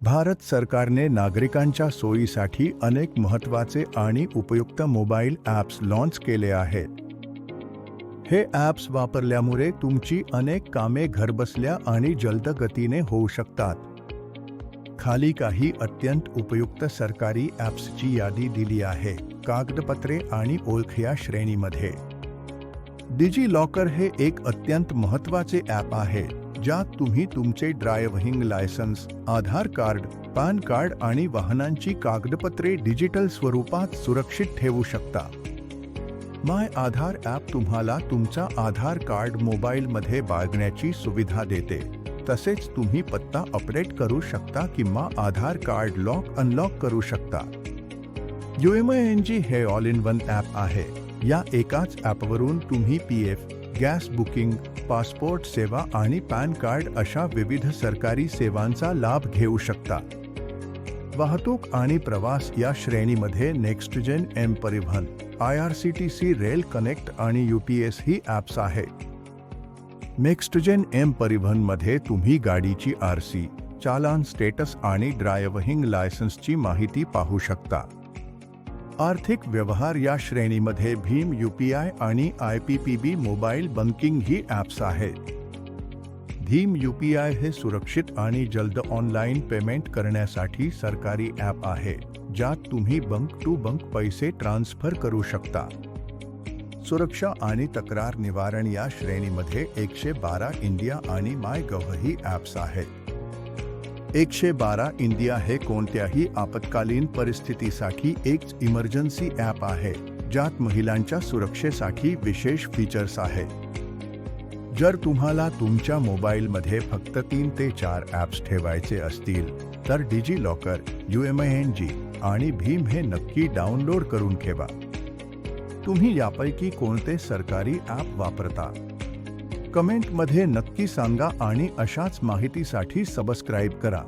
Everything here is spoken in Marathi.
भारत सरकारने नागरिकांच्या सोयीसाठी अनेक महत्त्वाचे आणि उपयुक्त मोबाईल ॲप्स लॉन्च केले आहेत. हे ॲप्स वापरल्यामुळे तुमची अनेक कामे घरबसल्या आणि जलद गतीने होऊ शकतात. खाली काही अत्यंत उपयुक्त सरकारी ॲप्सची यादी दिली आहे, कागदपत्रे आणि ओळख या श्रेणीमध्ये. डिजी लॉकर हे एक अत्यंत महत्त्वाचे ॲप आहे, ज्यात तुम्ही तुमचे ड्रायव्हिंग लायसन्स, आधार कार्ड, पॅन कार्ड आणि वाहनांची कागदपत्रे डिजिटल स्वरूपात सुरक्षित ठेवू शकता. माय आधार ॲप तुम्हाला तुमचा आधार कार्ड मोबाईलमध्ये बाळगण्याची सुविधा देते. तसेच तुम्ही पत्ता अपडेट करू शकता किंवा आधार कार्ड लॉक अनलॉक करू शकता. UMING हे ऑल इन वन ॲप आहे. या एकाच ॲपवरून तुम्ही PF, गॅस बुकिंग, पासपोर्ट सेवा आणि पॅन कार्ड अशा विविध सरकारी सेवांचा लाभ घेऊ शकता. वाहतूक आणि प्रवास या श्रेणीमध्ये नेक्स्टजेन एम परिवहन, IRCTC रेल कनेक्ट आणि UPS ही ॲप्स आहेत. नेक्स्टजेन एम परिवहनमध्ये तुम्ही गाडीची RC, चालान स्टेटस आणि ड्रायव्हिंग लायसन्सची माहिती पाहू शकता. आर्थिक व्यवहार या श्रेणीमध्ये भीम UPI आणि IPPB मोबाईल बँकिंग ही ॲप्स आहेत. भीम UPI हे सुरक्षित आणि जलद ऑनलाईन पेमेंट करण्यासाठी सरकारी ॲप आहे, ज्यात तुम्ही बँक टू बँक पैसे ट्रान्स्फर करू शकता. सुरक्षा आणि तक्रार निवारण या श्रेणीमध्ये 112 इंडिया आणि MyGov ही ॲप्स आहेत. 112 इंडिया हे कोणत्याही आपत्कालीन परिस्थितीसाठी एक इमर्जन्सी ॲप आहे, ज्यात महिलांच्या सुरक्षेसाठी विशेष फीचर्स आहेत. जर तुम्हाला तुमच्या मोबाईलमध्ये फक्त 3 ते 4 ॲप्स ठेवायचे असतील, तर डिजी लॉकर, UMING आणि भीम हे नक्की डाउनलोड करून ठेवा. तुम्ही यापैकी कोणते सरकारी ॲप वापरता? कमेंटमध्ये नक्की सांगा आणि अशाच माहितीसाठी सबस्क्राईब करा.